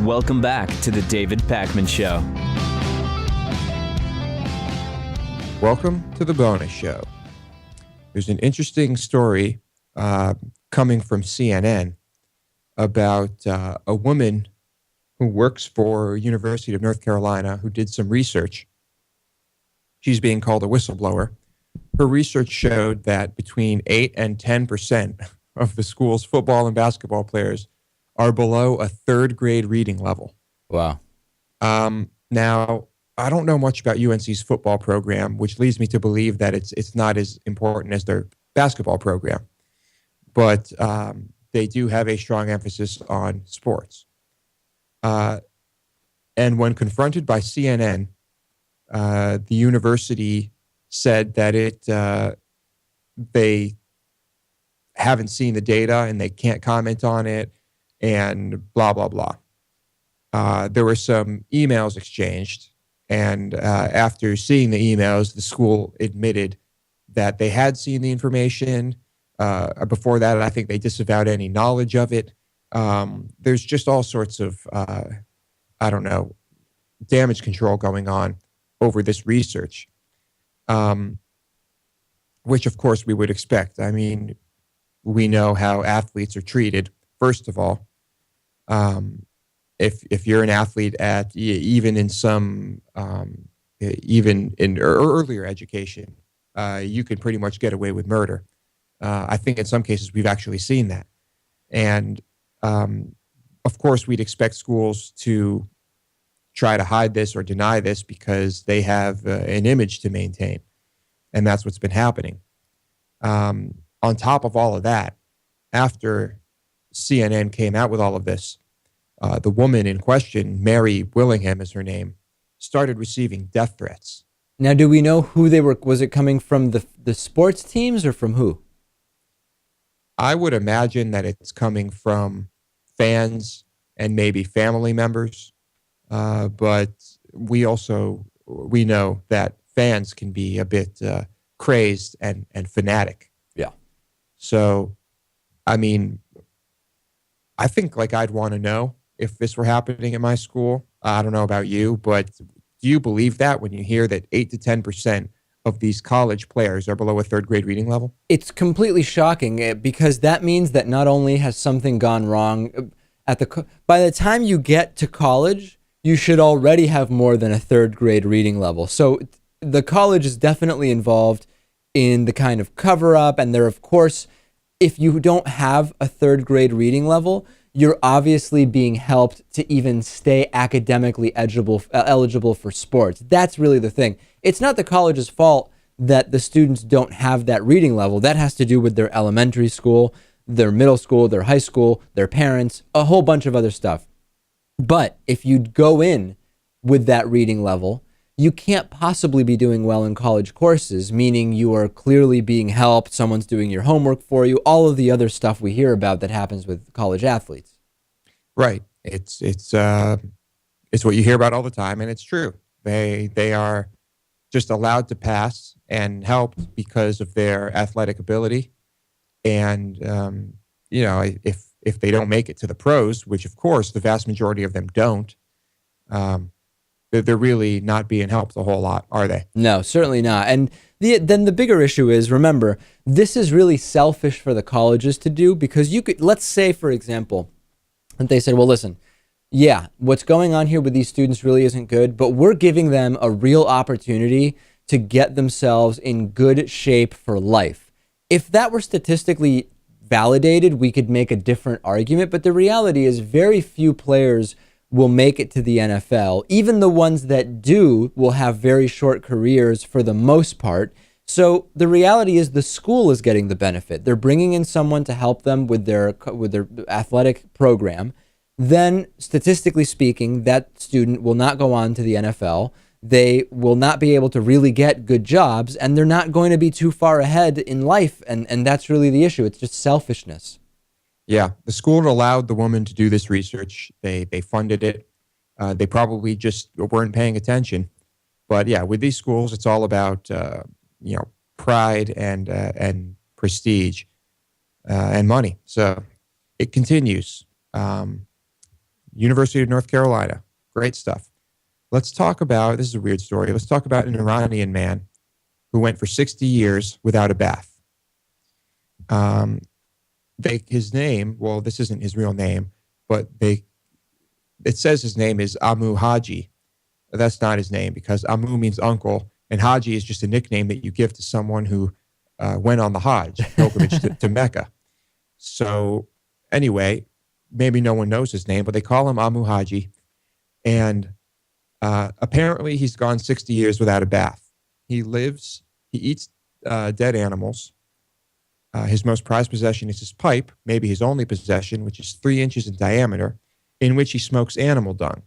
Welcome back to the David Pakman Show. Welcome to the bonus show. There's an interesting story coming from CNN about a woman who works for University of North Carolina who did some research. She's being called a whistleblower. Her research showed that between 8 and 10% of the school's football and basketball players are below a third grade reading level. Wow. Now, I don't know much about UNC's football program, which leads me to believe that it's not as important as their basketball program. But they do have a strong emphasis on sports. And when confronted by CNN, the university said that they haven't seen the data and they can't comment on it and blah, blah, blah. There were some emails exchanged. And after seeing the emails, the school admitted that they had seen the information. Before that, I think they disavowed any knowledge of it. There's just all sorts of, damage control going on over this research, which, of course, we would expect. I mean, we know how athletes are treated, first of all. If you're an athlete at even in earlier education, you could pretty much get away with murder. I think in some cases we've actually seen that. And of course, we'd expect schools to try to hide this or deny this because they have an image to maintain. And that's what's been happening. On top of all of that, after CNN came out with all of this, the woman in question, Mary Willingham is her name, started receiving death threats. Now, do we know who they were? Was it coming from the sports teams or from who? I would imagine that it's coming from fans and maybe family members. But we know that fans can be a bit crazed and fanatic. Yeah. So, I mean, I think I'd want to know if this were happening at my school. I don't know about you, but do you believe that when you hear that 8 to 10% of these college players are below a third grade reading level? It's completely shocking because that means that not only has something gone wrong by the time you get to college, you should already have more than a third grade reading level. So the college is definitely involved in the kind of cover up. And there, of course, if you don't have a third grade reading level, you're obviously being helped to even stay academically eligible for sports. That's really the thing. It's not the college's fault that the students don't have that reading level. That has to do with their elementary school, their middle school, their high school, their parents, a whole bunch of other stuff. But if you go in with that reading level, you can't possibly be doing well in college courses, meaning you are clearly being helped, someone's doing your homework for you, all of the other stuff we hear about that happens with college athletes. Right. It's what you hear about all the time, and it's true. They are just allowed to pass and helped because of their athletic ability. And if they don't make it to the pros, which of course the vast majority of them don't, they're really not being helped a whole lot, are they? No, certainly not. And then the bigger issue is, remember, this is really selfish for the colleges to do because let's say, for example, that they said, well, listen, yeah, what's going on here with these students really isn't good, but we're giving them a real opportunity to get themselves in good shape for life. If that were statistically validated, we could make a different argument, but the reality is very few players will make it to the NFL. Even the ones that do will have very short careers for the most part. So the reality is the school is getting the benefit. They're bringing in someone to help them with their athletic program. Then, statistically speaking, that student will not go on to the NFL. They will not be able to really get good jobs, and they're not going to be too far ahead in life. And that's really the issue. It's just selfishness. Yeah, the school allowed the woman to do this research. They funded it. They probably just weren't paying attention. But yeah, with these schools, it's all about pride and prestige and money. So it continues. University of North Carolina. Great stuff. Let's talk about, this is a weird story. Let's talk about an Iranian man who went for 60 years without a bath. His name, well, this isn't his real name, but it says his name is Amu Haji. That's not his name because Amu means uncle, and Haji is just a nickname that you give to someone who went on the Hajj pilgrimage to Mecca. So anyway, maybe no one knows his name, but they call him Amu Haji. And apparently he's gone 60 years without a bath. He eats dead animals. His most prized possession is his pipe, maybe his only possession, which is 3 inches in diameter, in which he smokes animal dung.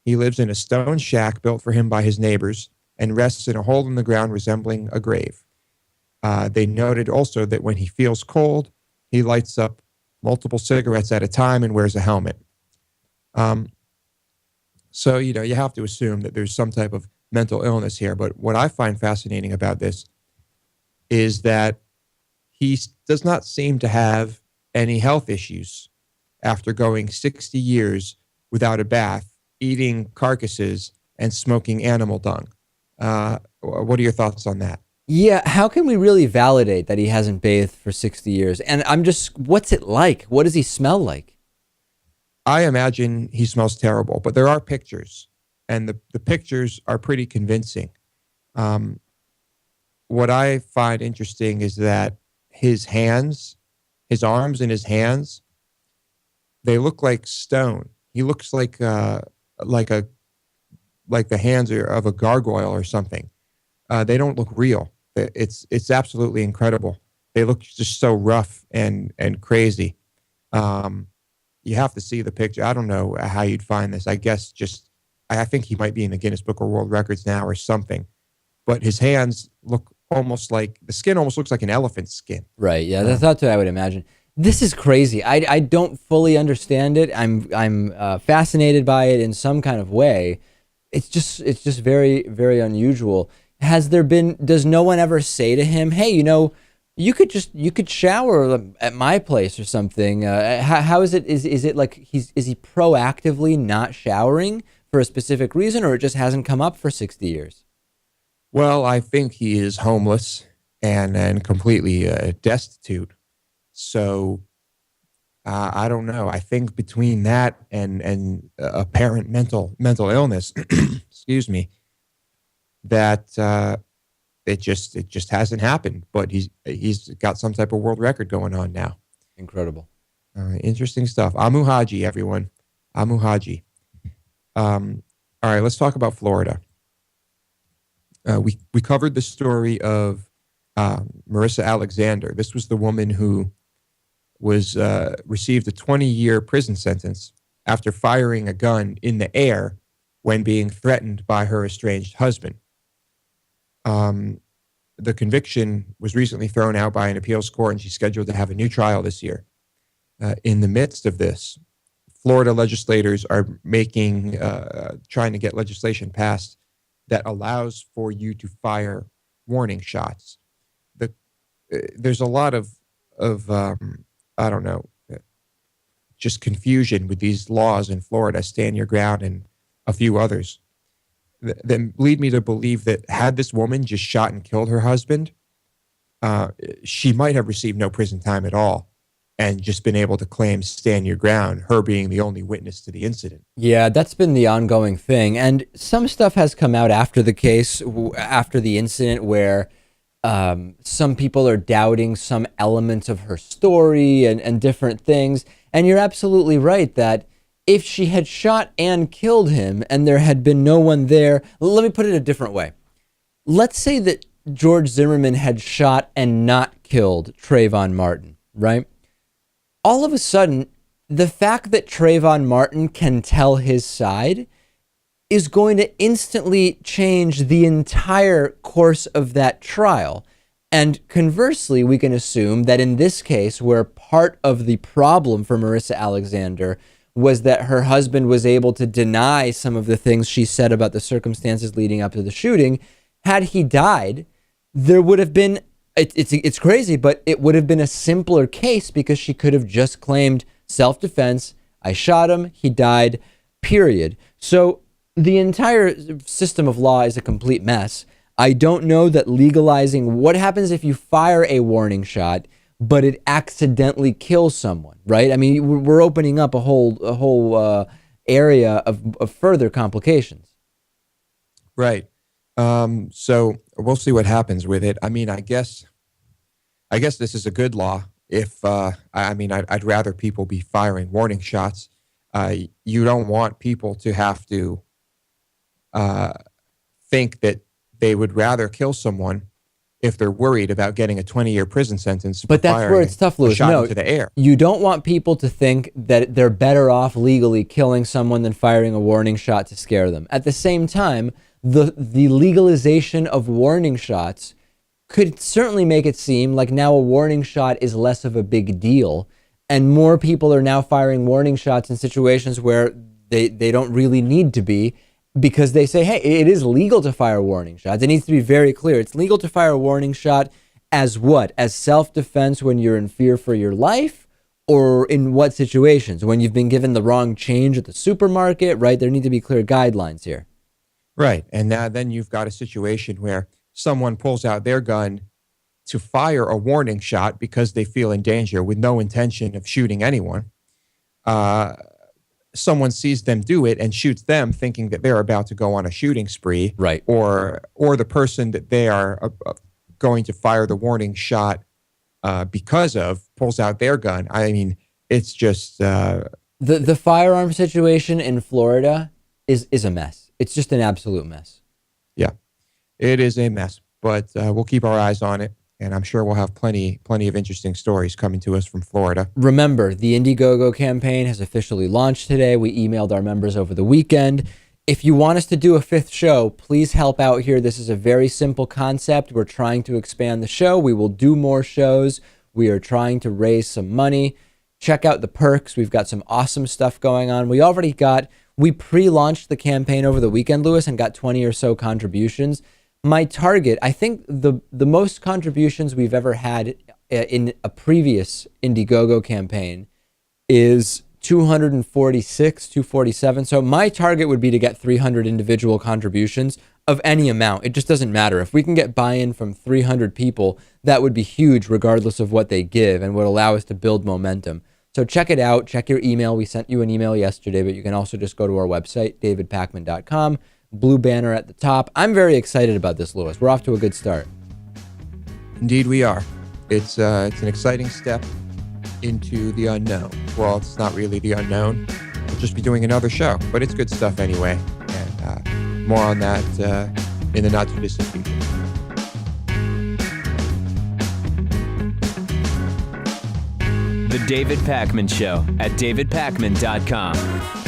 He lives in a stone shack built for him by his neighbors and rests in a hole in the ground resembling a grave. They noted also that when he feels cold, he lights up multiple cigarettes at a time and wears a helmet. So, you have to assume that there's some type of mental illness here. But what I find fascinating about this is that he does not seem to have any health issues after going 60 years without a bath, eating carcasses, and smoking animal dung. What are your thoughts on that? Yeah, how can we really validate that he hasn't bathed for 60 years? And what's it like? What does he smell like? I imagine he smells terrible, but there are pictures, and the pictures are pretty convincing. What I find interesting is that his arms and his hands, they look like stone. He looks like the hands of a gargoyle or something. They don't look real. It's absolutely incredible. They look just so rough and crazy. You have to see the picture. I don't know how you'd find this. I guess I think he might be in the Guinness Book of World Records now or something. But his hands look the skin almost looks like an elephant's skin. Right. Yeah, that's what I would imagine. This is crazy. I don't fully understand it. I'm fascinated by it in some kind of way. It's just very, very unusual. Does no one ever say to him, hey, you could shower at my place or something? How is it? Is it like is he proactively not showering for a specific reason, or it just hasn't come up for 60 years? Well, I think he is homeless and completely destitute. So I don't know. I think between that and apparent mental illness, excuse me, that it just hasn't happened. But he's got some type of world record going on now. Incredible. Interesting stuff. Amu Haji, everyone. Amu Haji. All right, let's talk about Florida. We covered the story of Marissa Alexander. This was the woman who received a 20-year prison sentence after firing a gun in the air when being threatened by her estranged husband. The conviction was recently thrown out by an appeals court, and she's scheduled to have a new trial this year. In the midst of this, Florida legislators are trying to get legislation passed that allows for you to fire warning shots. There's a lot of I don't know, just confusion with these laws in Florida, Stand Your Ground and a few others, that lead me to believe that had this woman just shot and killed her husband, she might have received no prison time at all and just been able to claim Stand Your Ground, her being the only witness to the incident. Yeah, that's been the ongoing thing. And some stuff has come out after the case, after the incident, where some people are doubting some elements of her story and different things. And you're absolutely right that if she had shot and killed him and there had been no one there, let me put it a different way. Let's say that George Zimmerman had shot and not killed Trayvon Martin, right? All of a sudden, the fact that Trayvon Martin can tell his side is going to instantly change the entire course of that trial. And conversely, we can assume that in this case, where part of the problem for Marissa Alexander was that her husband was able to deny some of the things she said about the circumstances leading up to the shooting, had he died, there would have been, it's crazy, but it would have been a simpler case because she could have just claimed self-defense. I shot him. He died, period. So the entire system of law is a complete mess. I don't know that legalizing what happens if you fire a warning shot, but it accidentally kills someone, right? I mean, we're opening up a whole area of further complications. Right. So we'll see what happens with it. I mean, I guess this is a good law. If I'd rather people be firing warning shots. You don't want people to have to think that they would rather kill someone if they're worried about getting a 20-year prison sentence. But that's where it's tough, Lewis. Shot into the air. You don't want people to think that they're better off legally killing someone than firing a warning shot to scare them. At the same time, the legalization of warning shots could certainly make it seem like now a warning shot is less of a big deal, and more people are now firing warning shots in situations where they don't really need to be, because they say, hey, it is legal to fire warning shots. It needs to be very clear. It's legal to fire a warning shot as what? As self-defense when you're in fear for your life? Or in what situations? When you've been given the wrong change at the supermarket, right? There need to be clear guidelines here. Right. And now then you've got a situation where someone pulls out their gun to fire a warning shot because they feel in danger with no intention of shooting anyone. Someone sees them do it and shoots them thinking that they're about to go on a shooting spree. Right. Or the person that they are going to fire the warning shot because of pulls out their gun. I mean, it's just... The firearm situation in Florida is a mess. It's just an absolute mess. Yeah, it is a mess, but we'll keep our eyes on it. And I'm sure we'll have plenty of interesting stories coming to us from Florida. Remember, the Indiegogo campaign has officially launched today. We emailed our members over the weekend. If you want us to do a fifth show, please help out here. This is a very simple concept. We're trying to expand the show. We will do more shows. We are trying to raise some money. Check out the perks. We've got some awesome stuff going on. We pre-launched the campaign over the weekend, Lewis, and got 20 or so contributions. My target, I think the most contributions we've ever had in a previous Indiegogo campaign is 246, 247. So my target would be to get 300 individual contributions of any amount. It just doesn't matter. If we can get buy-in from 300 people, that would be huge regardless of what they give and would allow us to build momentum. So check it out. Check your email. We sent you an email yesterday, but you can also just go to our website, davidpakman.com. Blue banner at the top. I'm very excited about this, Lewis. We're off to a good start. Indeed, we are. It's an exciting step into the unknown. Well, it's not really the unknown. We'll just be doing another show, but it's good stuff anyway. And more on that in the not too distant future. The David Pakman Show at davidpakman.com.